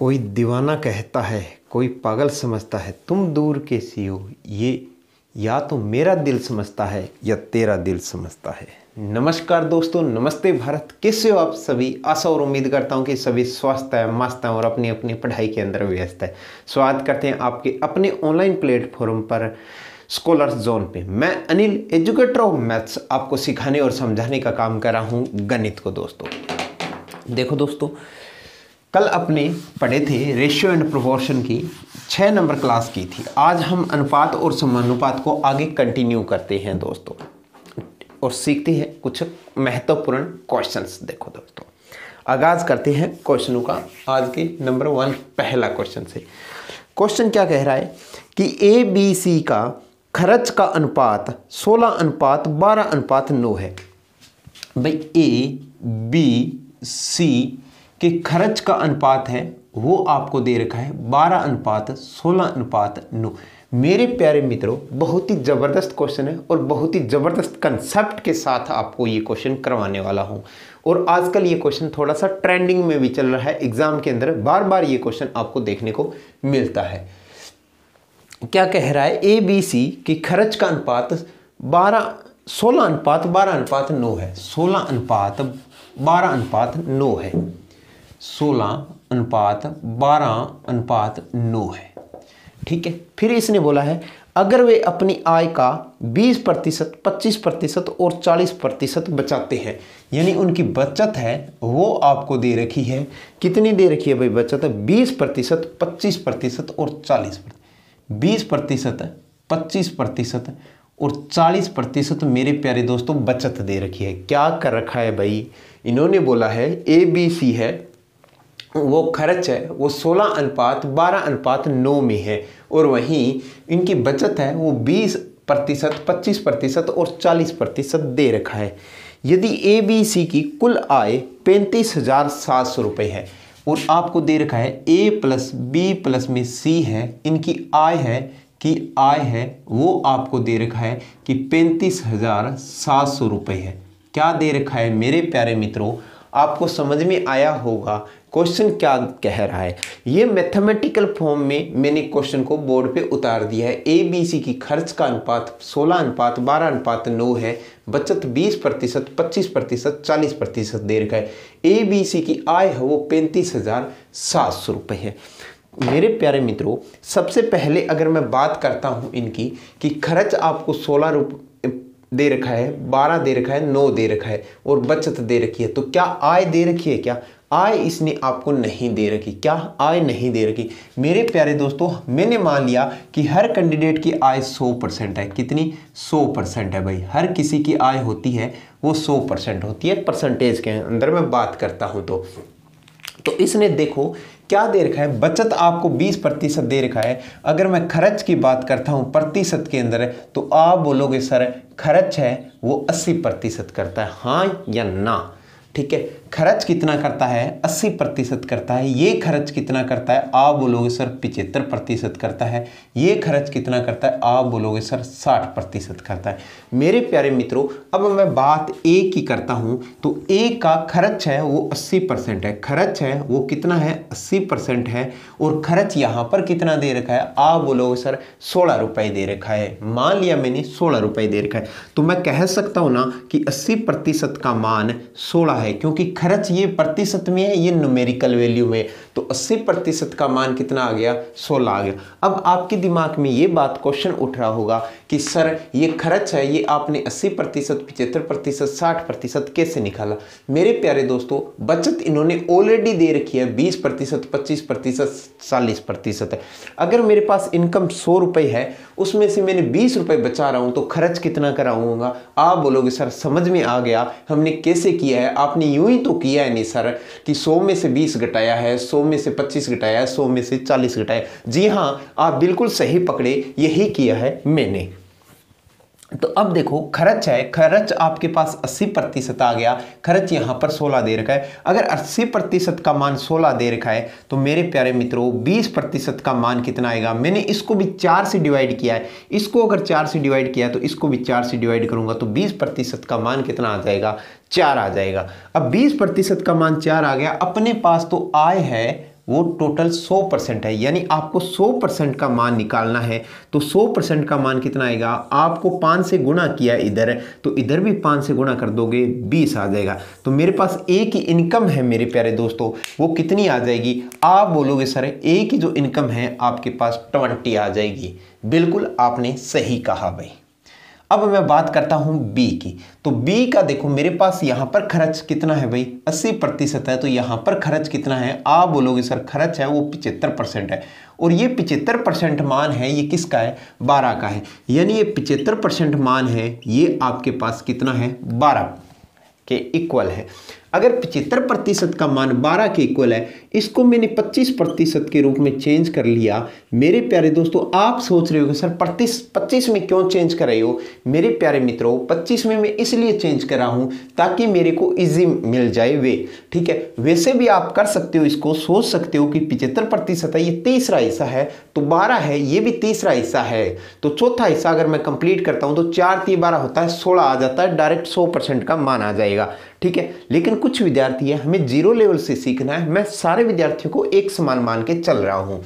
कोई दीवाना कहता है, कोई पागल समझता है, तुम दूर कैसी हो ये या तो मेरा दिल समझता है या तेरा दिल समझता है। नमस्कार दोस्तों, नमस्ते भारत। कैसे हो आप सभी? आशा और उम्मीद करता हूँ कि सभी स्वस्थ है, मस्त हैं और अपनी अपनी पढ़ाई के अंदर व्यस्त है। स्वागत करते हैं आपके अपने ऑनलाइन प्लेटफॉर्म पर स्कॉलर्स जोन पे। मैं अनिल, एजुकेटर ऑफ मैथ्स, आपको सिखाने और समझाने का काम कर रहा हूँ गणित को। दोस्तों देखो दोस्तों, कल अपने पढ़े थे रेशियो एंड प्रोपोर्शन की 6 नंबर क्लास की थी। आज हम अनुपात और समानुपात को आगे कंटिन्यू करते हैं दोस्तों और सीखते हैं कुछ महत्वपूर्ण क्वेश्चंस। देखो दोस्तों, आगाज करते हैं क्वेश्चनों का। आज के नंबर 1 पहला क्वेश्चन से। क्वेश्चन क्या कह रहा है कि ए बी सी का खर्च का अनुपात 16:12:9 है। भाई ए बी सी के खर्च का अनुपात है वो आपको दे रखा है 12:16:9। मेरे प्यारे मित्रों, बहुत ही ज़बरदस्त क्वेश्चन है और बहुत ही ज़बरदस्त कंसेप्ट के साथ आपको ये क्वेश्चन करवाने वाला हूँ। और आजकल ये क्वेश्चन थोड़ा सा ट्रेंडिंग में भी चल रहा है। एग्जाम के अंदर बार बार ये क्वेश्चन आपको देखने को मिलता है। क्या कह रहा है? ए बी सी की खर्च का अनुपात 16:12:9 है। 16:12:9 है। 16:12:9 है। ठीक है। फिर इसने बोला है अगर वे अपनी आय का 20%, 25% और 40% बचाते हैं, यानी उनकी बचत है वो आपको दे रखी है। कितनी दे रखी है भाई बचत? 20%, 25% और 40%। 20%, 25% और 40% मेरे प्यारे दोस्तों बचत दे रखी है। क्या कर रखा है भाई? इन्होंने बोला है ए बी सी है, वो खर्च है वो 16:12:9 में है और वहीं इनकी बचत है वो 20%, 25% और 40% दे रखा है। यदि ए बी सी की कुल आय 35,700 रुपये है और आपको दे रखा है ए प्लस बी प्लस में सी है, इनकी आय है वो आपको दे रखा है कि 35,700 रुपये है। क्या दे रखा है मेरे प्यारे मित्रों? आपको समझ में आया होगा क्वेश्चन क्या कह रहा है। ये मैथमेटिकल फॉर्म में मैंने क्वेश्चन को बोर्ड पे उतार दिया है। ए बी सी की खर्च का अनुपात 16:12:9 है, बचत 20%, 25%, 40% दे रखा है। ए बी सी की आय है वो 35,700 रुपये है। मेरे प्यारे मित्रों, सबसे पहले अगर मैं बात करता हूँ इनकी कि खर्च आपको 16 रुपये दे रखा है, 12 दे रखा है, 9 दे रखा है और बचत दे रखी है, तो क्या आय दे रखी है? क्या आय इसने आपको नहीं दे रखी? क्या आय नहीं दे रखी? मेरे प्यारे दोस्तों, मैंने मान लिया कि हर कैंडिडेट की आय 100% है। कितनी? 100% है भाई। हर किसी की आय होती है वो 100% होती है। परसेंटेज के अंदर मैं बात करता हूँ तो इसने देखो क्या दे रखा है, बचत आपको 20% दे रखा है। अगर मैं खर्च की बात करता हूं प्रतिशत के अंदर तो आप बोलोगे सर खर्च है वो 80% करता है, हाँ या ना? ठीक है। खर्च कितना करता है? 80% करता है। ये खर्च कितना करता है? आप बोलोगे सर 75% करता है। ये खर्च कितना करता है? आप बोलोगे सर 60% करता है। मेरे प्यारे मित्रों, अब मैं बात ए की करता हूं तो ए का खर्च है वो 80% है। खर्च है वो कितना है? 80% है। और खर्च यहां पर कितना दे रखा है? आप बोलोगे सर 16 रुपए दे रखा है। मान लिया मैंने 16 रुपए दे रखा है, तो मैं कह सकता हूं ना कि 80% का मान 16 है, क्योंकि खर्च ये प्रतिशत में है, ये न्यूमेरिकल वैल्यू में, तो 80% का मान कितना आ गया? 16 आ गया। अब आपके दिमाग में ये बात क्वेश्चन उठ रहा होगा कि सर ये खर्च है, ये आपने 80%, 75%, 60% कैसे निकाला? मेरे प्यारे दोस्तों, बचत इन्होंने ऑलरेडी दे रखी है 20%, 25%, 40% है। अगर मेरे पास इनकम 100 रुपये है, उसमें से मैंने 20 रुपये बचा रहा हूं, तो खर्च कितना कराऊंगा? आप बोलोगे सर समझ में आ गया, हमने कैसे किया है। आपने यूं ही तो किया है नहीं सर कि 100 में से 20 घटाया है, 100 में से 25 घटाया है, 100 में से 40 घटाया। जी हाँ, आप बिल्कुल सही पकड़े, यही किया है मैंने। तो अब देखो खर्च है, खर्च आपके पास 80% आ गया। खर्च यहां पर 16 दे रखा है। अगर 80% का मान 16 दे रखा है तो मेरे प्यारे मित्रों 20% का मान कितना आएगा? मैंने इसको भी 4 से डिवाइड किया है। इसको अगर 4 से डिवाइड किया तो इसको भी 4 से डिवाइड करूंगा तो 20% का मान कितना आ जाएगा? 4 आ जाएगा। अब 20% का मान 4 आ गया। अपने पास तो आय है वो टोटल 100% है, यानी आपको 100% का मान निकालना है। तो 100% का मान कितना आएगा, आपको 5 से गुणा किया इधर, तो इधर भी 5 से गुणा कर दोगे 20 आ जाएगा। तो मेरे पास ए की इनकम है मेरे प्यारे दोस्तों, वो कितनी आ जाएगी, आप बोलोगे सर ए की जो इनकम है आपके पास 20 आ जाएगी। बिल्कुल आपने सही कहा भाई। अब मैं बात करता हूं बी की। तो बी का देखो मेरे पास यहां पर खर्च कितना है भाई, 80% है। तो यहां पर खर्च कितना है, आप बोलोगे सर खर्च है वो 75% है। और ये 75% मान है, ये किसका है, 12 का है। यानी ये 75% मान है, ये आपके पास कितना है, 12 के इक्वल है। अगर 75% का मान 12 के इक्वल है, इसको मैंने 25% के रूप में चेंज कर लिया। मेरे प्यारे दोस्तों आप सोच रहे हो कि सर 25 में क्यों चेंज कर रहे हो, मेरे प्यारे मित्रों 25 में मैं इसलिए चेंज कर रहा हूं ताकि मेरे को इजी मिल जाए वे, ठीक है। वैसे भी आप कर सकते हो, इसको सोच सकते हो कि 75% है, ये तीसरा हिस्सा है, तो 12 है, ये भी तीसरा हिस्सा है, तो चौथा हिस्सा अगर मैं कंप्लीट करता हूं तो 4 3 12 होता है, 16 आ जाता है, डायरेक्ट 100% का मान आ जाएगा, ठीक है। लेकिन कुछ विद्यार्थी है, हमें जीरो लेवल से सीखना है, मैं सारे विद्यार्थियों को एक समान मान के चल रहा हूं,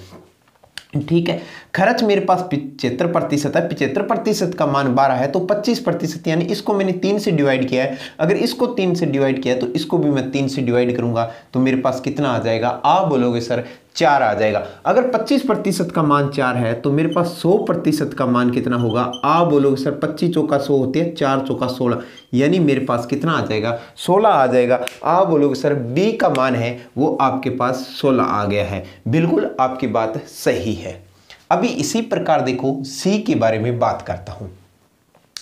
ठीक है। खर्च मेरे पास 75% है, 75% का मान 12 है, तो 25% यानी इसको मैंने 3 से डिवाइड किया है। अगर इसको 3 से डिवाइड किया है तो इसको भी मैं 3 से डिवाइड करूंगा, तो मेरे पास कितना आ जाएगा, आप बोलोगे सर 4 आ जाएगा। अगर 25% का मान 4 है तो मेरे पास 100% का मान कितना होगा, आप बोलोगे सर 25 चौका 100 होती है, 4 चौका 16, यानी मेरे पास कितना आ जाएगा, 16 आ जाएगा। आप बोलोगे सर बी का मान है वो आपके पास 16 आ गया है। बिल्कुल आपकी बात सही है। अभी इसी प्रकार देखो सी के बारे में बात करता हूं।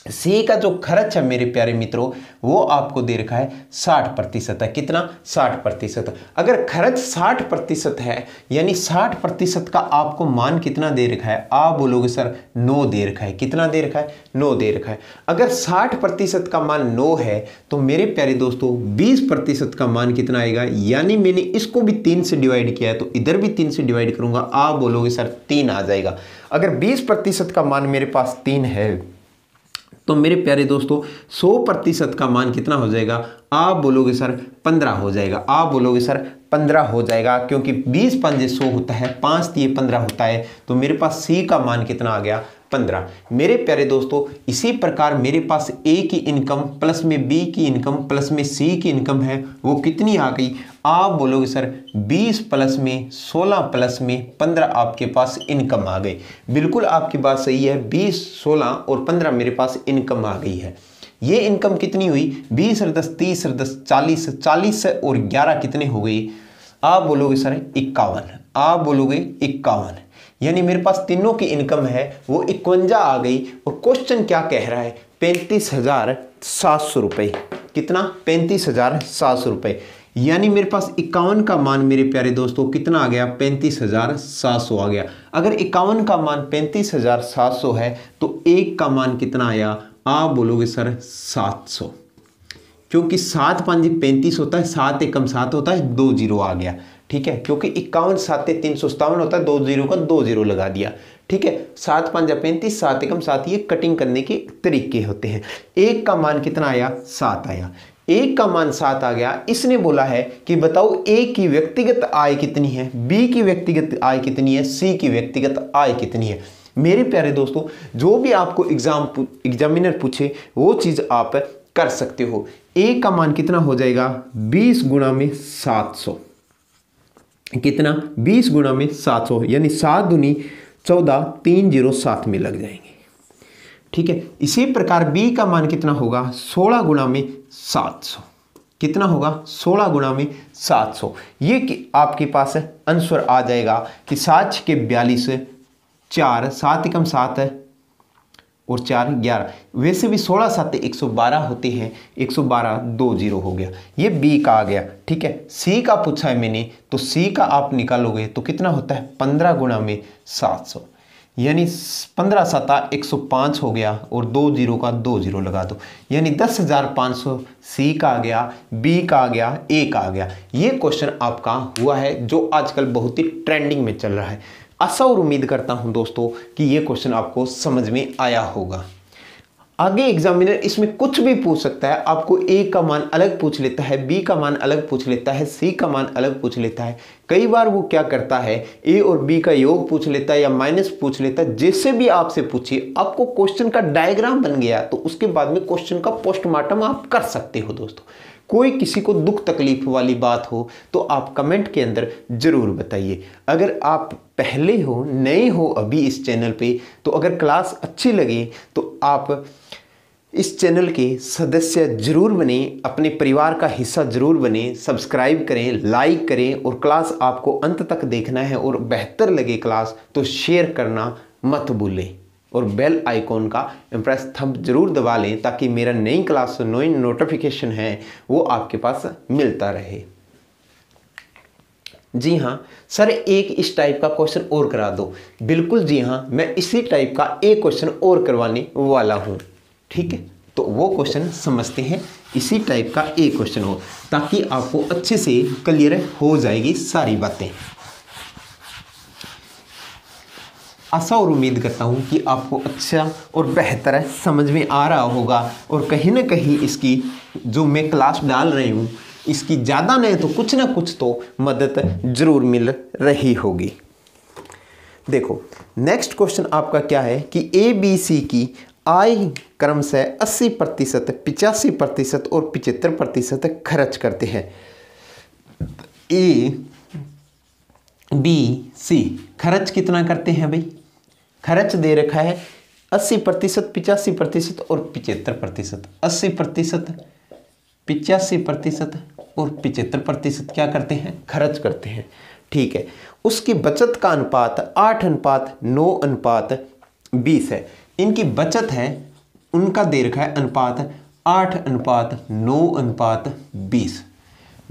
सी का जो खर्च है मेरे प्यारे मित्रों वो आपको दे रखा है 60% है। कितना, 60%। अगर खर्च 60% है यानी 60% का आपको मान कितना दे रखा है, आप बोलोगे सर 9 दे रखा है। कितना दे रखा है, 9 दे रखा है। अगर 60% का मान 9 है तो मेरे प्यारे दोस्तों 20% का मान कितना आएगा, यानी मैंने इसको भी 3 से डिवाइड किया है तो इधर भी 3 से डिवाइड करूंगा, आप बोलोगे सर 3 आ जाएगा। अगर 20% का मान मेरे पास 3 है तो मेरे प्यारे दोस्तों 100% का मान कितना हो जाएगा, आप बोलोगे सर 15 हो जाएगा। आप बोलोगे सर 15 हो जाएगा, क्योंकि 20 पंजे 100 होता है, 5 दिए 15 होता है, तो मेरे पास सी का मान कितना आ गया, 15। मेरे प्यारे दोस्तों इसी प्रकार मेरे पास ए की इनकम प्लस में बी की इनकम प्लस में सी की इनकम है, वो कितनी आ गई, आप बोलोगे सर 20 प्लस में 16 प्लस में 15 आपके पास इनकम आ गई। बिल्कुल आपकी बात सही है, 20 16 और 15 मेरे पास इनकम आ गई है। ये इनकम कितनी हुई, 20 और 10 30 और 10 40, 40 और 11 कितने हो गई, आप बोलोगे सर 51। आप बोलोगे 51, यानी मेरे पास तीनों की इनकम है वो 51 आ गई। और क्वेश्चन क्या कह रहा है, 35,700 रुपये। कितना, 35,700 रुपये, यानी मेरे पास 51 का मान मेरे प्यारे दोस्तों कितना आ गया, 35,700 आ गया। अगर 51 का मान 35,700 है तो एक का मान कितना आया, आप बोलोगे सर 700, क्योंकि 7 5 35 होता है, 7 एकम 7 होता है, 2 जीरो आ गया, ठीक है। क्योंकि 51 7 357 होता है, 2 जीरो का 2 जीरो लगा दिया, ठीक है। 7 5 35, 7 एकम 7, ये कटिंग करने के तरीके होते हैं। एक का मान कितना आया, 7 आया। एक का मान 7 आ गया। इसने बोला है कि बताओ ए की व्यक्तिगत आय कितनी है, बी की व्यक्तिगत आय कितनी है, सी की व्यक्तिगत आय कितनी है। मेरे प्यारे दोस्तों जो भी आपको एग्जामिनर पूछे वो चीज आप कर सकते हो। ए का मान कितना हो जाएगा, 20 गुणा में 700। कितना, 20 गुणा में 700, यानी 7 दूनी 14, 3 जीरो साथ में लग जाएंगे, ठीक है। इसी प्रकार बी का मान कितना होगा, 16 गुणा में 700। कितना होगा, 16 गुणा में 700। ये आपके पास आंसर आ जाएगा कि 7 के 42, 4 7 एकम 7 है और 4 11। वैसे भी 16 7 112 होते हैं, 112 2 जीरो हो गया, ये बी का आ गया, ठीक है। सी का पूछा है मैंने, तो सी का आप निकालोगे तो कितना होता है, 15 गुणा में 700, यानी 15 7 105 हो गया और 2 जीरो का 2 जीरो लगा दो, यानी 10,500 सी का आ गया, बी का आ गया, ए का आ गया। ये क्वेश्चन आपका हुआ है जो आजकल बहुत ही ट्रेंडिंग में चल रहा है। आशा और उम्मीद करता हूं दोस्तों कि ये क्वेश्चन आपको समझ में आया होगा। आगे एग्जामिनर इसमें कुछ भी पूछ सकता है, आपको ए का मान अलग पूछ लेता है, बी का मान अलग पूछ लेता है, सी का मान अलग पूछ लेता है। कई बार वो क्या करता है, ए और बी का योग पूछ लेता है या माइनस पूछ लेता है। जैसे भी आपसे पूछिए, आपको क्वेश्चन का डायग्राम बन गया तो उसके बाद में क्वेश्चन का पोस्टमार्टम आप कर सकते हो। दोस्तों कोई किसी को दुख तकलीफ वाली बात हो तो आप कमेंट के अंदर जरूर बताइए। अगर आप पहले हो, नए हो अभी इस चैनल पे, तो अगर क्लास अच्छी लगे तो आप इस चैनल के सदस्य जरूर बने, अपने परिवार का हिस्सा जरूर बने, सब्सक्राइब करें, लाइक करें और क्लास आपको अंत तक देखना है और बेहतर लगे क्लास तो शेयर करना मत भूलें और बेल आइकॉन का इम्प्रेस थंब जरूर दबा लें ताकि मेरा नई क्लास नई नोटिफिकेशन है वो आपके पास मिलता रहे। जी हाँ सर, एक इस टाइप का क्वेश्चन और करा दो। बिल्कुल जी हाँ, मैं इसी टाइप का एक क्वेश्चन और करवाने वाला हूँ। ठीक है, तो वो क्वेश्चन समझते हैं। इसी टाइप का एक क्वेश्चन हो ताकि आपको अच्छे से क्लियर हो जाएगी सारी बातें। आशा और उम्मीद करता हूँ कि आपको अच्छा और बेहतर समझ में आ रहा होगा और कहीं ना कहीं इसकी जो मैं क्लास डाल रही हूँ इसकी ज़्यादा नहीं तो कुछ ना कुछ तो मदद जरूर मिल रही होगी। देखो नेक्स्ट क्वेश्चन आपका क्या है कि ABC की आय क्रम से 80%, 85% और 75% खर्च करते हैं। ABC खर्च कितना करते हैं भाई? खर्च दे रखा है 80%, 85% और 75%। 80%, 85% और 75% क्या करते हैं? खर्च करते हैं। ठीक है, उसकी बचत का अनुपात 8:9:20 है। इनकी बचत है, उनका दे रखा है अनुपात 8:9:20।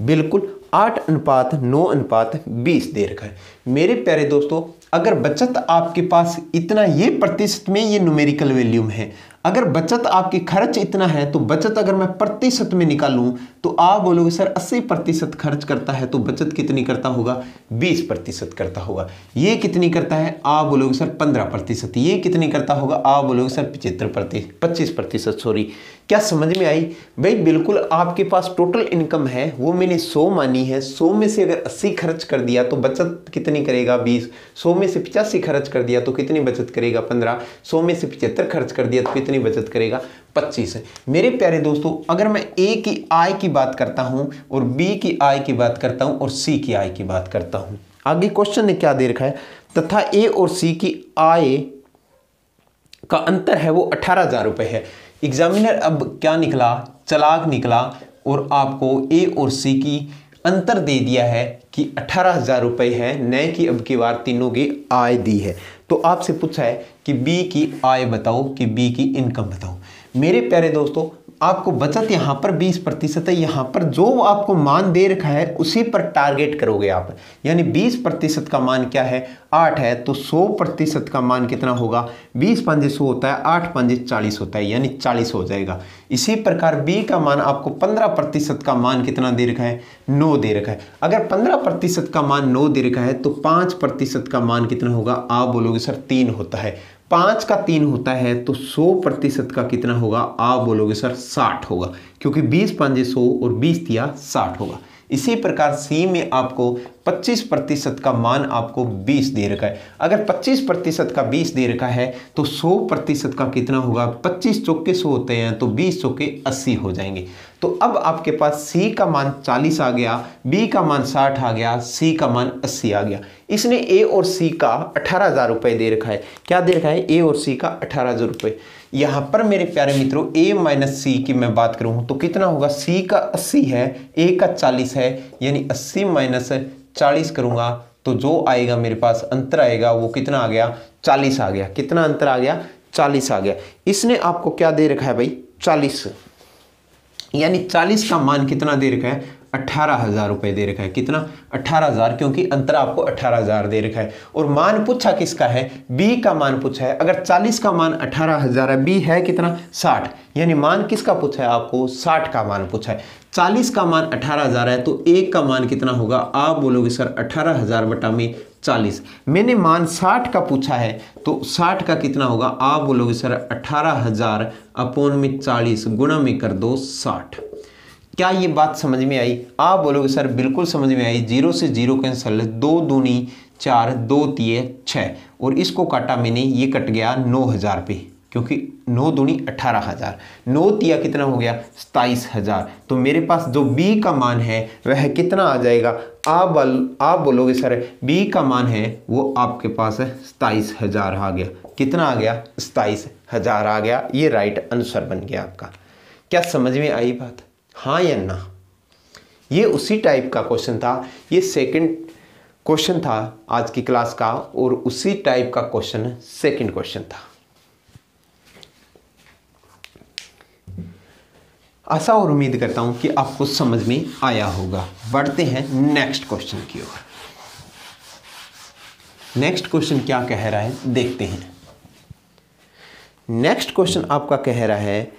बिल्कुल 8:9:20 दे रखा है। मेरे प्यारे दोस्तों, अगर बचत आपके पास इतना, ये प्रतिशत में ये न्यूमेरिकल वैल्यूम है। अगर बचत आपकी खर्च इतना है तो बचत अगर मैं प्रतिशत में निकालूं तो आप बोलोगे सर 80% खर्च करता है तो बचत कितनी करता होगा? 20% करता होगा। ये कितनी करता है? आप बोलोगे सर 15%। ये कितनी करता होगा? आप बोलोगे सर 25%। सॉरी, क्या समझ में आई भाई? बिल्कुल आपके पास टोटल इनकम है वो मैंने 100 मानी है। 100 में से अगर 80 खर्च कर दिया तो बचत कितनी करेगा? 20। 100 में से 85 खर्च कर दिया तो कितनी बचत करेगा? 15। 100 में से 75 खर्च कर दिया तो कितनी बचत करेगा? 25 है। मेरे प्यारे दोस्तों, अगर मैं ए की आय की बात करता हूं और बी की आय की बात करता हूं और सी की आय की बात करता हूं, आगे क्वेश्चन ने क्या दे रखा है? तथा ए और सी की आय का अंतर है वो 18,000 रुपए है। एग्जामिनर अब क्या निकला? चालाक निकला और आपको ए और सी की अंतर दे दिया है कि 18,000 रुपए है, नए की अब की बार तीनों की आय दी है। तो आपसे पूछा है कि बी की आय बताओ, कि बी की इनकम बताओ। मेरे प्यारे दोस्तों, आपको बचत यहाँ पर 20% है, यहाँ पर जो आपको मान दे रखा है उसी पर टारगेट करोगे आप। यानी 20% का मान क्या है? 8 है, तो 100% का मान कितना होगा? 20×5 100 होता है, 8×5 40 होता है, यानी 40 हो जाएगा। इसी प्रकार बी का मान आपको 15% का मान कितना दे रखा है? 9 दे रखा है। अगर 15% का मान 9 दे रखा है तो 5% का मान कितना होगा? आप बोलोगे सर 3 होता है। 5 का 3 होता है तो 100% का कितना होगा? आप बोलोगे सर 60 होगा, क्योंकि 20×5 100 और 20 दिया 60 होगा। इसी प्रकार सी में आपको 25% का मान आपको 20 दे रखा है। अगर 25% का 20 दे रखा है तो 100% का कितना होगा? 25 चौके 100 होते हैं तो 20 चौके 80 हो जाएंगे। तो अब आपके पास सी का मान 40 आ गया, बी का मान 60 आ गया, सी का मान 80 आ गया। इसने ए और सी का 18,000 रुपए दे रखा है। क्या दे रखा है? ए और सी का 18,000 रुपए। यहाँ पर मेरे प्यारे मित्रों ए माइनस सी की मैं बात करूँ तो कितना होगा? सी का 80 है, ए का 40 है, यानी 80 माइनस 40 करूँगा तो जो आएगा मेरे पास अंतर आएगा वो कितना आ गया? 40 आ गया। कितना अंतर आ गया? 40 आ गया। इसने आपको क्या दे रखा है भाई? 40, यानी 40 का मान कितना दे रखा है? 18,000 रुपये दे रखा है। कितना? 18,000, क्योंकि अंतर आपको 18,000 दे रखा है। और मान पूछा किसका है? बी का मान पूछा है। अगर 40 का मान 18,000 है, बी है कितना? 60, यानी मान किसका पूछा है आपको? 60 का मान पूछा है। 40 का मान 18,000 है, तो एक का मान कितना होगा? आप बोलोगे सर 18,000 बटा में 40। मैंने मान 60 का पूछा है, तो 60 का कितना होगा? आप बोलोगे सर 18,000 अपॉन में 40 गुणा में कर दो 60। क्या ये बात समझ में आई? आप बोलोगे सर बिल्कुल समझ में आई। 0 से 0 कैंसिल, 2 दूनी 4, 2 तिये 6, और इसको काटा मैंने, ये कट गया 9,000 पे, क्योंकि 9 दूनी 18,000, 9 तिया कितना हो गया? 27,000। तो मेरे पास जो बी का मान है वह कितना आ जाएगा? आप बोलोगे सर बी का मान है वो आपके पास 27,000 आ गया। कितना आ गया? 27,000 आ गया। ये राइट आंसर बन गया आपका। क्या समझ में आई बात? हाँ या ना? ये उसी टाइप का क्वेश्चन था, ये सेकंड क्वेश्चन था आज की क्लास का, और उसी टाइप का क्वेश्चन सेकंड क्वेश्चन था। आशा और उम्मीद करता हूं कि आपको समझ में आया होगा। बढ़ते हैं नेक्स्ट क्वेश्चन की ओर। नेक्स्ट क्वेश्चन क्या कह रहा है देखते हैं। नेक्स्ट क्वेश्चन आपका कह रहा है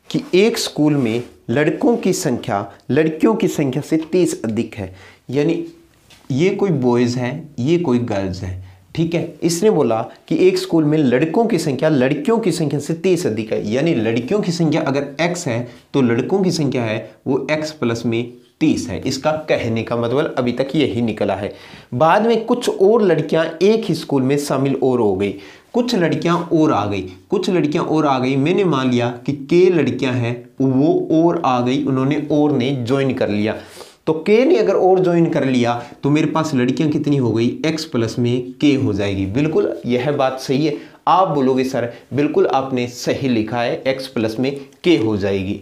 कि एक स्कूल में लड़कों की संख्या लड़कियों की संख्या से 30 अधिक है, यानी ये कोई बॉयज़ हैं, ये कोई गर्ल्स हैं, ठीक है। इसने बोला कि एक स्कूल में लड़कों की संख्या लड़कियों की संख्या से 30 अधिक है, यानी लड़कियों की संख्या अगर x है तो लड़कों की संख्या है वो x प्लस में 30 है। इसका कहने का मतलब अभी तक यही निकला है। बाद में कुछ और लड़कियां एक ही स्कूल में शामिल और हो गई, कुछ लड़कियां और आ गई, कुछ लड़कियां और आ गई। मैंने मान लिया कि के लड़कियां हैं वो और आ गई, उन्होंने और ने ज्वाइन कर लिया। तो के ने अगर और ज्वाइन कर लिया तो मेरे पास लड़कियां कितनी हो गई? x प्लस में के हो जाएगी। बिल्कुल यह बात सही है। आप बोलोगे सर बिल्कुल आपने सही लिखा है, x प्लस में के हो जाएगी।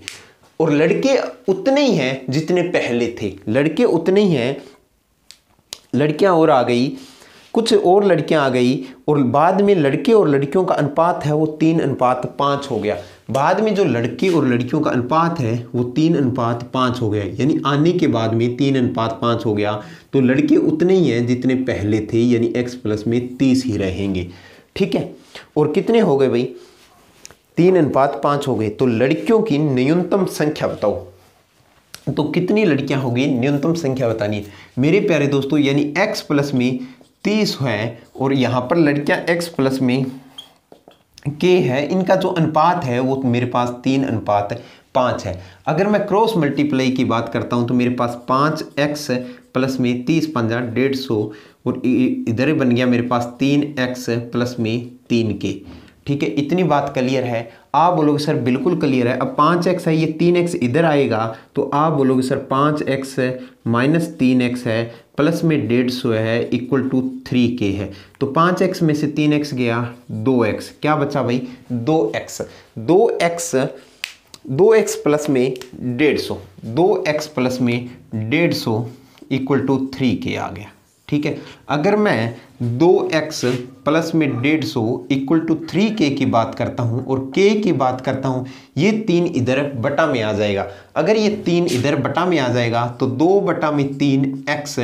और लड़के उतने ही हैं जितने पहले थे, लड़के उतने ही हैं, लड़कियां और आ गई, कुछ और लड़कियां आ गई, और बाद में लड़के और लड़कियों का अनुपात है वो 3:5 हो गया। बाद में जो लड़के और लड़कियों का अनुपात है वो 3:5 हो गया, यानी आने के बाद में 3:5 हो गया। तो लड़के उतने ही हैं जितने पहले थे, यानी x प्लस में 30 ही रहेंगे, ठीक है। और कितने हो गए भाई? 3:5 हो गए। तो लड़कियों की न्यूनतम संख्या बताओ, तो कितनी लड़कियां होगी? न्यूनतम संख्या बतानी है मेरे प्यारे दोस्तों, यानी x प्लस में 30 है और यहाँ पर लड़कियां x प्लस में के है, इनका जो अनुपात है वो मेरे पास 3:5 है। अगर मैं क्रॉस मल्टीप्लाई की बात करता हूँ तो मेरे पास 5x प्लस में 30 पंजा 150, और इधर बन गया मेरे पास 3x प्लस में 3k, ठीक है। इतनी बात क्लियर है? आप बोलोगे सर बिल्कुल क्लियर है। अब 5x है, ये 3x इधर आएगा, तो आप बोलोगे सर 5x माइनस 3x है प्लस में 150 है इक्वल टू 3k है। तो 5x में से 3x गया 2x, क्या बचा भाई? 2x। 2x प्लस में 150, 2x प्लस में 150 इक्वल टू 3k आ गया, ठीक है। अगर मैं 2x प्लस में 150 इक्वल टू 3k की बात करता हूं और k की बात करता हूं, ये 3 इधर बटा में आ जाएगा। अगर ये 3 इधर बटा में आ जाएगा तो 2/3x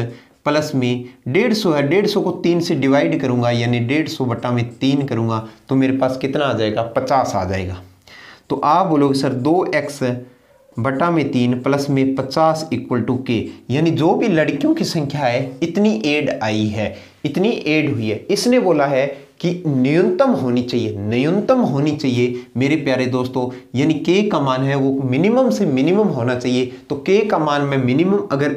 प्लस में 150 है, 150 को 3 से डिवाइड करूंगा, यानी 150/3 करूंगा तो मेरे पास कितना आ जाएगा? 50 आ जाएगा। तो आप बोलोगे सर 2x/3 प्लस में 50 इक्वल टू के, यानी जो भी लड़कियों की संख्या है इतनी ऐड आई है, इतनी ऐड हुई है। इसने बोला है कि न्यूनतम होनी चाहिए, न्यूनतम होनी चाहिए मेरे प्यारे दोस्तों, यानी के का मान है वो मिनिमम से मिनिमम होना चाहिए। तो के का मान में मिनिमम अगर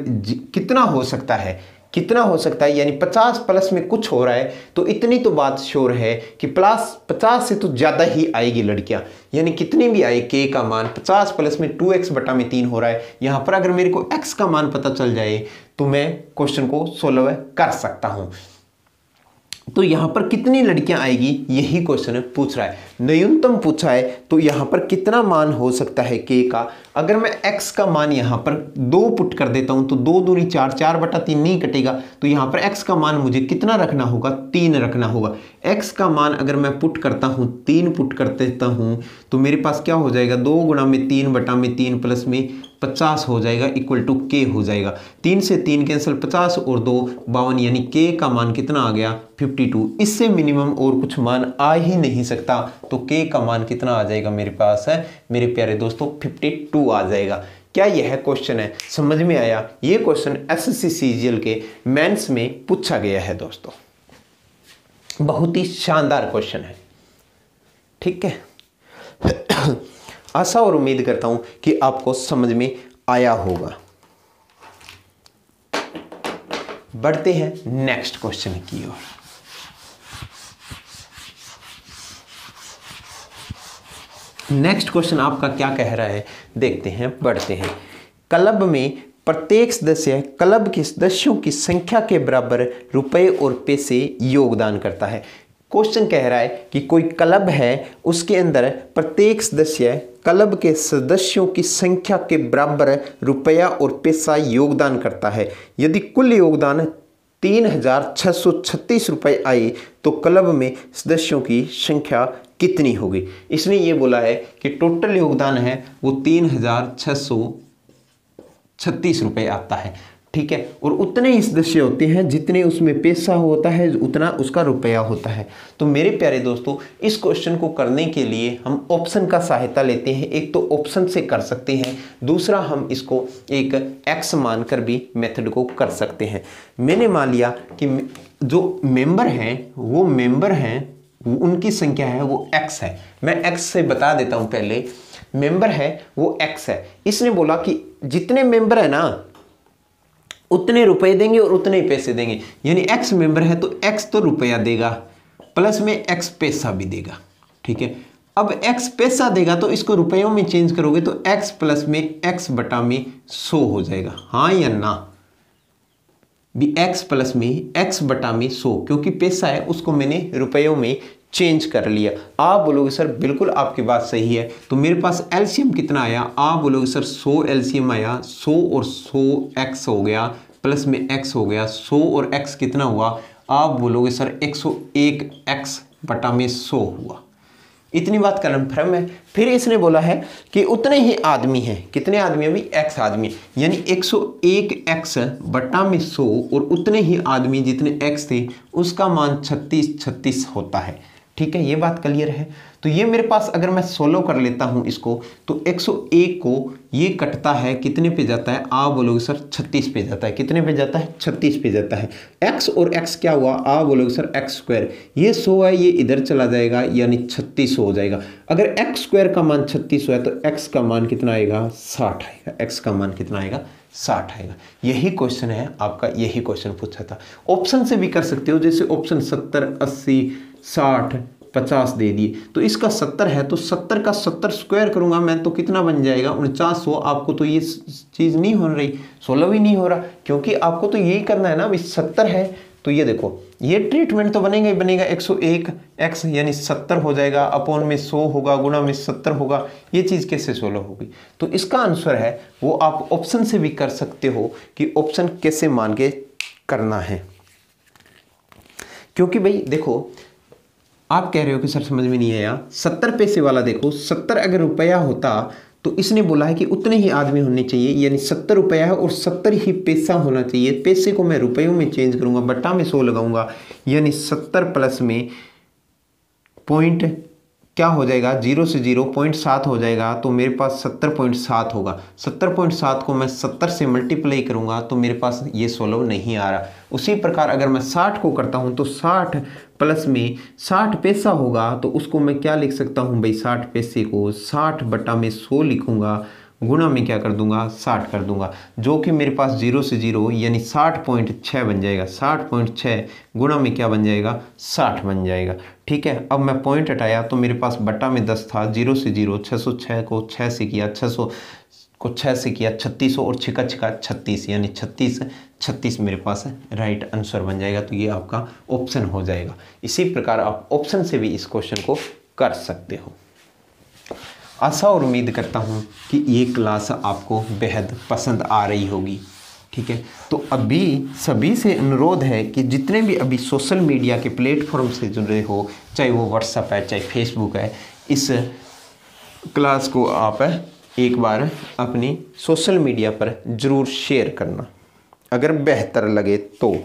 कितना हो सकता है, कितना हो सकता है, यानी 50 प्लस में कुछ हो रहा है, तो इतनी तो बात श्योर है कि प्लस 50 से तो ज़्यादा ही आएगी लड़कियां, यानी कितनी भी आए के का मान 50 प्लस में 2x/3 हो रहा है। यहाँ पर अगर मेरे को x का मान पता चल जाए तो मैं क्वेश्चन को सोल्व कर सकता हूँ। तो यहाँ पर कितनी लड़कियां आएगी यही क्वेश्चन पूछ रहा है। न्यूनतम पूछा है तो यहाँ पर कितना मान हो सकता है k का। अगर मैं x का मान यहाँ पर 2 पुट कर देता हूँ तो 2 दूनी 4, 4/3 नहीं कटेगा, तो यहाँ पर x का मान मुझे कितना रखना होगा, 3 रखना होगा। x का मान अगर मैं पुट करता हूँ 3 पुट कर देता हूँ तो मेरे पास क्या हो जाएगा, 2 गुणा में 3/3 प्लस में 50 हो जाएगा इक्वल टू k हो जाएगा। 3 से 3 कैंसिल, 50 और 2 52, यानी k का मान कितना आ गया 52। इससे मिनिमम और कुछ मान आ ही नहीं सकता, तो k का मान कितना आ जाएगा मेरे पास है मेरे प्यारे दोस्तों 52 आ जाएगा। क्या यह क्वेश्चन है समझ में आया? ये क्वेश्चन एसएससी सीजीएल के मेंस में पूछा गया है दोस्तों, बहुत ही शानदार क्वेश्चन है। ठीक है, आशा और उम्मीद करता हूं कि आपको समझ में आया होगा। बढ़ते हैं नेक्स्ट क्वेश्चन की ओर। नेक्स्ट क्वेश्चन आपका क्या कह रहा है देखते हैं, बढ़ते हैं। क्लब में प्रत्येक सदस्य क्लब के सदस्यों की संख्या के बराबर रुपए और पैसे योगदान करता है। क्वेश्चन कह रहा है कि कोई क्लब है, उसके अंदर प्रत्येक सदस्य क्लब के सदस्यों की संख्या के बराबर रुपया और पैसा योगदान करता है। यदि कुल योगदान 3636 रुपये आए तो क्लब में सदस्यों की संख्या कितनी होगी। इसने ये बोला है कि टोटल योगदान है वो 3636 रुपये आता है। ठीक है, और उतने ही सदस्य होते हैं जितने उसमें पैसा होता है उतना उसका रुपया होता है। तो मेरे प्यारे दोस्तों, इस क्वेश्चन को करने के लिए हम ऑप्शन का सहायता लेते हैं। एक तो ऑप्शन से कर सकते हैं, दूसरा हम इसको एक एक्स मानकर भी मेथड को कर सकते हैं। मैंने मान लिया कि जो मेंबर हैं उनकी संख्या है वो एक्स है। मैं एक्स से बता देता हूं, पहले मेंबर है वो एक्स है। इसने बोला कि जितने मेंबर है ना उतने रुपए देंगे और उतने ही पैसे देंगे, यानी एक्स मेंबर है तो एक्स तो रुपया देगा प्लस में एक्स पैसा भी देगा। ठीक है, अब एक्स पैसा देगा तो इसको रुपयों में चेंज करोगे तो एक्स प्लस में एक्स बटा में 100 हो जाएगा। हाँ या ना? भी एक्स प्लस में एक्स बटा में 100, क्योंकि पैसा है उसको मैंने रुपयों में चेंज कर लिया। आप बोलोगे सर बिल्कुल आपकी बात सही है, तो मेरे पास एलसीएम कितना आया? आप बोलोगे सर 100 एलसीएम आया, 100 और 100 एक्स हो गया प्लस में एक्स हो गया, 100 और एक्स कितना हुआ? आप बोलोगे सर 101 एक्स बटा में 100 हुआ। इतनी बात कन्फर्म है। फिर इसने बोला है कि उतने ही आदमी हैं, कितने आदमी अभी? एक्स आदमी, यानी 101 एक्स बटा में 100 और उतने ही आदमी जितने एक्स थे उसका मान 36 होता है। ठीक है, ये बात क्लियर है। तो ये मेरे पास अगर मैं 16 कर लेता हूं इसको तो 101 को ये कटता है कितने पे जाता है? आप बोलोगे सर 36 पे जाता है। कितने पे जाता है? 36 पे जाता है। x और x क्या हुआ? आप बोलोगे सर x स्क्वायर, ये 100 है ये इधर चला जाएगा यानी 36 हो जाएगा। अगर x स्क्वायर का मान 36 है तो x का मान कितना आएगा? 60 आएगा। x का मान कितना आएगा? 60 आएगा। यही क्वेश्चन है आपका, यही क्वेश्चन पूछा था। ऑप्शन से भी कर सकते हो, जैसे ऑप्शन 70, 80, 60, 50 दे दिए, तो इसका 70 है तो 70 का 70 स्क्वायर करूंगा मैं तो कितना बन जाएगा? 4900। आपको तो ये चीज़ नहीं हो रही, 16 भी नहीं हो रहा, क्योंकि आपको तो यही करना है ना। अभी 70 है तो ये देखो ये ट्रीटमेंट तो बनेगा ही बनेगा। 101 एक्स यानी 70 हो जाएगा, अपॉन में 100 होगा, गुणा में 70 होगा। ये चीज़ कैसे 16 होगी? तो इसका आंसर है वो आप ऑप्शन से भी कर सकते हो कि ऑप्शन कैसे मान के करना है। क्योंकि भाई देखो, आप कह रहे हो कि सर समझ में नहीं आया। 70 पैसे वाला देखो, 70 अगर रुपया होता तो इसने बोला है कि उतने ही आदमी होने चाहिए, यानी 70 रुपया है और 70 ही पैसा होना चाहिए। पैसे को मैं रुपयों में चेंज करूंगा, बट्टा में 100 लगाऊंगा, यानी 70 प्लस में पॉइंट क्या हो जाएगा? 0 से 0.7 हो जाएगा, तो मेरे पास 70.7 होगा। 70.7 को मैं 70 से मल्टीप्लाई करूंगा तो मेरे पास ये 16 नहीं आ रहा। उसी प्रकार अगर मैं 60 को करता हूं तो 60 प्लस में 60 पैसा होगा, तो उसको मैं क्या लिख सकता हूं भाई? 60 पैसे को 60 बटा में 100 लिखूंगा, गुणा में क्या कर दूंगा? 60 कर दूंगा, जो कि मेरे पास 0 से 0 यानी 60.6 बन जाएगा। 60.6 गुणा में क्या बन जाएगा? 60 बन जाएगा। ठीक है, अब मैं पॉइंट हटाया तो मेरे पास बटा में 10 था, 0 से 0, 606 को 6 से किया, 600 को 6 से किया 36 और छिका 36, यानी 36 मेरे पास राइट आंसर बन जाएगा। तो ये आपका ऑप्शन हो जाएगा। इसी प्रकार आप ऑप्शन से भी इस क्वेश्चन को कर सकते हो। आशा और उम्मीद करता हूँ कि ये क्लास आपको बेहद पसंद आ रही होगी। ठीक है, तो अभी सभी से अनुरोध है कि जितने भी अभी सोशल मीडिया के प्लेटफॉर्म से जुड़े हो, चाहे वो व्हाट्सएप है चाहे फेसबुक है, इस क्लास को आप एक बार अपनी सोशल मीडिया पर ज़रूर शेयर करना अगर बेहतर लगे तो।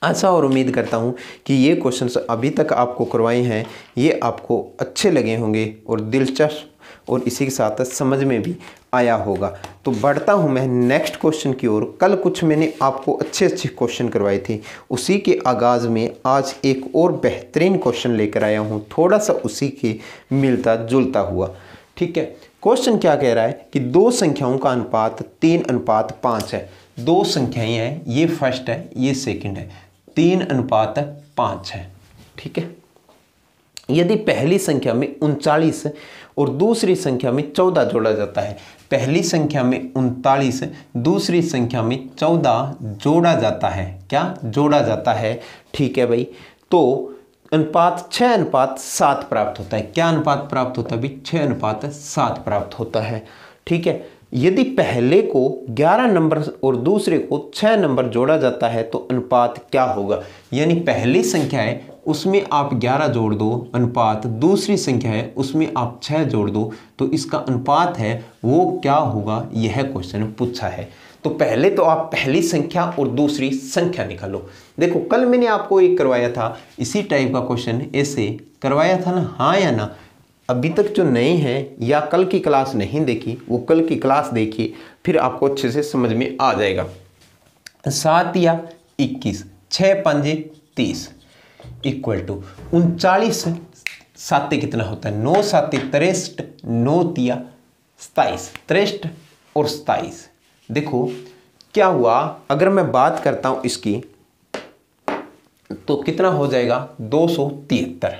आशा और उम्मीद करता हूँ कि ये क्वेश्चंस अभी तक आपको करवाए हैं ये आपको अच्छे लगे होंगे और दिलचस्प, और इसी के साथ समझ में भी आया होगा। तो बढ़ता हूँ मैं नेक्स्ट क्वेश्चन की ओर। कल कुछ मैंने आपको अच्छे क्वेश्चन करवाए थे, उसी के आगाज़ में आज एक और बेहतरीन क्वेश्चन लेकर आया हूँ, थोड़ा सा उसी के मिलता जुलता हुआ। ठीक है, क्वेश्चन क्या कह रहा है कि दो संख्याओं का अनुपात 3:5 है। दो संख्याएं हैं, ये फर्स्ट है ये सेकंड है, 3:5 है। ठीक है, यदि पहली संख्या में 39 और दूसरी संख्या में 14 जोड़ा जाता है, पहली संख्या में 39 दूसरी संख्या में 14 जोड़ा जाता है, क्या जोड़ा जाता है? ठीक है भाई, तो अनुपात 6:7 प्राप्त होता है। क्या अनुपात प्राप्त होता है भाई? 6:7 प्राप्त होता है। ठीक है, यदि पहले को 11 नंबर और दूसरे को 6 नंबर जोड़ा जाता है तो अनुपात क्या होगा? यानी पहली संख्या है उसमें आप 11 जोड़ दो, अनुपात दूसरी संख्या है उसमें आप 6 जोड़ दो, तो इसका अनुपात है वो क्या होगा? यह क्वेश्चन पूछा है। तो पहले तो आप पहली संख्या और दूसरी संख्या निकालो। देखो कल मैंने आपको एक करवाया था इसी टाइप का क्वेश्चन, ऐसे करवाया था ना, हाँ या ना? अभी तक जो नए हैं या कल की क्लास नहीं देखी वो कल की क्लास देखिए, फिर आपको अच्छे से समझ में आ जाएगा। 7 या 21, 6×5 30 इक्वल टू 39। 7 कितना होता है? 9 7 63, 9 3 27, 63 और 27। देखो क्या हुआ, अगर मैं बात करता हूं इसकी तो कितना हो जाएगा? 273।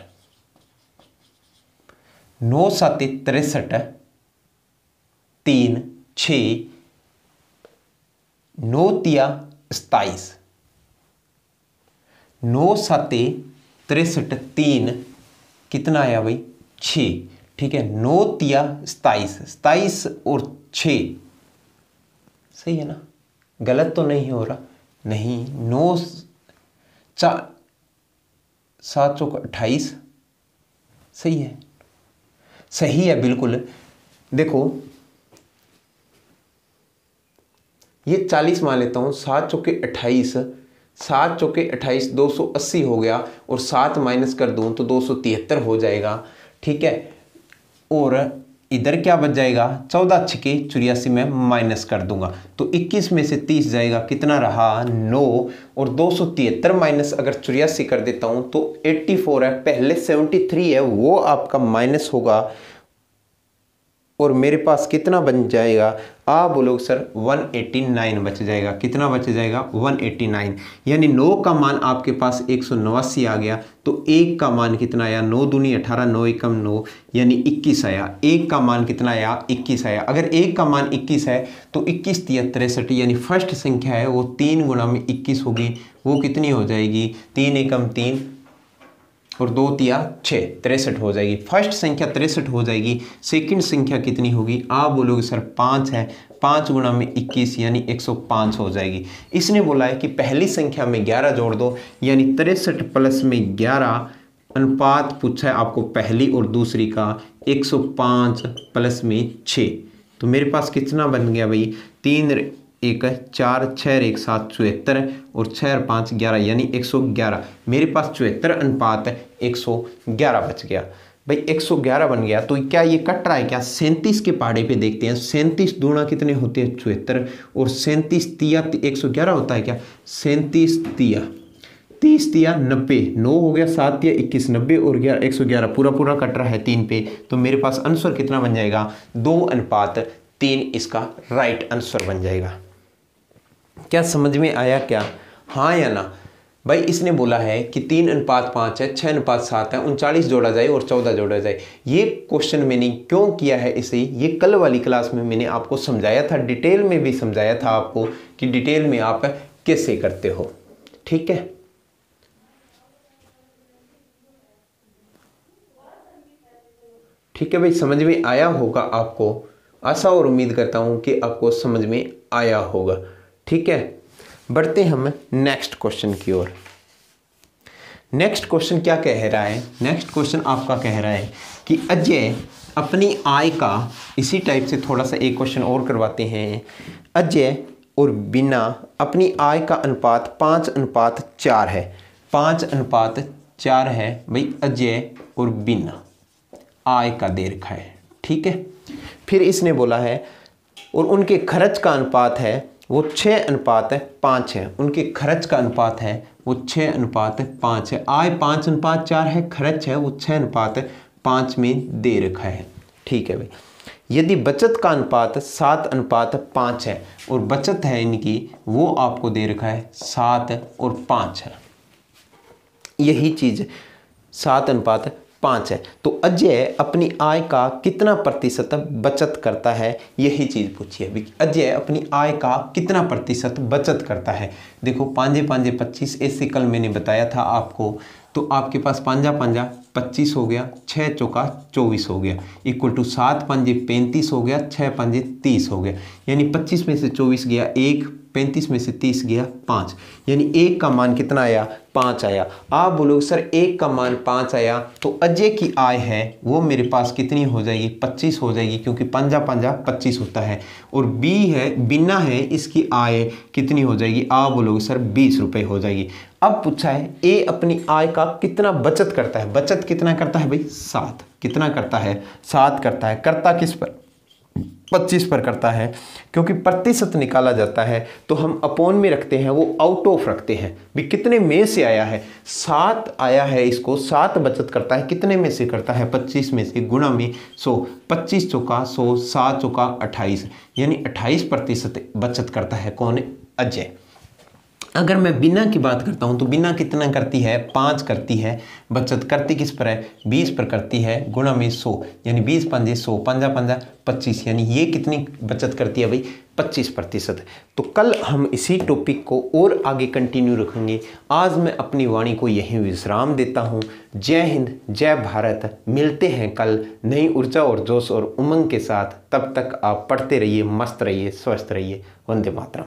9 7 63, 3 6, 9 3 27, 9 7 63, 3 कितना आया भाई? 6। ठीक है, 9 3 27, 27 और 6 सही है ना? गलत तो नहीं हो रहा? नहीं, 9 4 7 चौक 28 सही है, सही है बिल्कुल। देखो ये 40 मान लेता हूँ, 7 चौके 28, 7 चौके 28 280 हो गया, और 7 माइनस कर दूँ तो 273 हो जाएगा। ठीक है, और इधर क्या बच जाएगा? 14 छके 84 में माइनस कर दूंगा तो 21 में से 30 जाएगा, कितना रहा? 9, और 273 माइनस अगर 84 कर देता हूं तो 84 है, पहले 73 है वो आपका माइनस होगा, और मेरे पास कितना बन जाएगा? आप बोलोगे सर 189 बच जाएगा। कितना बच जाएगा? 189। यानी 9 का मान आपके पास 189 आ गया, तो 1 का मान कितना आया? 9 दूनी 18, 9 एकम 9 यानी 21 आया। 1 का मान कितना आया? 21 आया। अगर 1 का मान 21 है तो 21 3 63, यानी फर्स्ट संख्या है वो 3 गुणा में 21 होगी, वो कितनी हो जाएगी? 3 एकम 3 और 2 3 6, 63 हो जाएगी। फर्स्ट संख्या 63 हो जाएगी। सेकंड संख्या कितनी होगी? आप बोलोगे सर 5 है, 5 गुणा में 21 यानी 105 हो जाएगी। इसने बोला है कि पहली संख्या में 11 जोड़ दो, यानी 63 प्लस में 11 अनुपात पूछा है आपको पहली और दूसरी का, 105 प्लस में 6। तो मेरे पास कितना बन गया भाई? 3 1 4 6 1 7 74 और 6 और 5 11 यानी 111। मेरे पास 74 अनुपात 111 बच गया भाई। 111 बन गया तो क्या ये कट रहा है क्या? 37 के पहाड़े पे देखते हैं। 37 दूना कितने होते हैं? 74, और 37 तिया 111 होता है क्या? 37 तिया 30 तिया 90, 9 हो गया, 7 तिया 21, 90 और 11 111, पूरा पूरा कट रहा है 3 पे। तो मेरे पास आंसर कितना बन जाएगा? 2:3 इसका राइट आंसर बन जाएगा। क्या समझ में आया क्या? हाँ या ना? भाई इसने बोला है कि 3:5 है, 6:7 है, 39 जोड़ा जाए और 14 जोड़ा जाए। ये क्वेश्चन मैंने क्यों किया है इसे, ये कल वाली क्लास में मैंने आपको समझाया था, डिटेल में भी समझाया था आपको कि डिटेल में आप कैसे करते हो। ठीक है, ठीक है भाई, समझ में आया होगा आपको, आशा और उम्मीद करता हूं कि आपको समझ में आया होगा। ठीक है, बढ़ते हम नेक्स्ट क्वेश्चन की ओर। नेक्स्ट क्वेश्चन क्या कह रहा है, नेक्स्ट क्वेश्चन आपका कह रहा है कि अजय अपनी आय का, इसी टाइप से थोड़ा सा एक क्वेश्चन और करवाते हैं। अजय और बीना अपनी आय का अनुपात 5:4 है, 5:4 है भाई। अजय और बीना आय का दे रखा है, ठीक है। फिर इसने बोला है और उनके खर्च का अनुपात है वो 6:5 है, उनके खर्च का अनुपात है वो 6:5 है। आय 5:4 है, खर्च है वो 6:5 में दे रखा है, ठीक है भाई। यदि बचत का अनुपात 7:5 है और बचत है इनकी वो आपको दे रखा है 7 और 5 है, यही चीज 7:5 है, तो अजय अपनी आय का कितना प्रतिशत बचत करता है, यही चीज पूछी है। अजय अपनी आय का कितना प्रतिशत बचत करता है। देखो 5×5 25, ऐसे कल मैंने बताया था आपको, तो आपके पास 5×5 25 हो गया, 6×4 24 हो गया, इक्वल टू 7×5 35 हो गया, 6×5 30 हो गया, यानी 25 में से 24 गया 1, 35 में से 30 गया 5, यानी 1 का मान कितना आया, 5 आया। आप बोलोगे सर 1 का मान 5 आया तो अजय की आय है वो मेरे पास कितनी हो जाएगी, 25 हो जाएगी, क्योंकि 5×5 25 होता है। और बी है, बिना है, इसकी आय कितनी हो जाएगी, आप बोलोगे सर 20 रुपये हो जाएगी। अब पूछा है ए अपनी आय का कितना बचत करता है, बचत कितना करता है भाई 7, कितना करता है 7 करता है, करता किस पर 25 पर करता है, क्योंकि प्रतिशत निकाला जाता है तो हम अपॉन में रखते हैं, वो आउट ऑफ रखते हैं भी कितने में से आया है, 7 आया है, इसको 7 बचत करता है, कितने में से करता है 25 में से, गुणा में 100, 25×4 100, 7×4 28, यानी 28% बचत करता है कौन, अजय। अगर मैं बिना की बात करता हूं तो बिना कितना करती है, 5 करती है, बचत करती किस पर है 20 पर करती है, गुणा में 100, यानी 20×5 100, 5×5 25, यानी ये कितनी बचत करती है भाई 25%। तो कल हम इसी टॉपिक को और आगे कंटिन्यू रखेंगे। आज मैं अपनी वाणी को यहीं विश्राम देता हूं। जय हिंद, जय भारत। मिलते हैं कल नई ऊर्जा और जोश और उमंग के साथ। तब तक आप पढ़ते रहिए, मस्त रहिए, स्वस्थ रहिए। वंदे मातरम।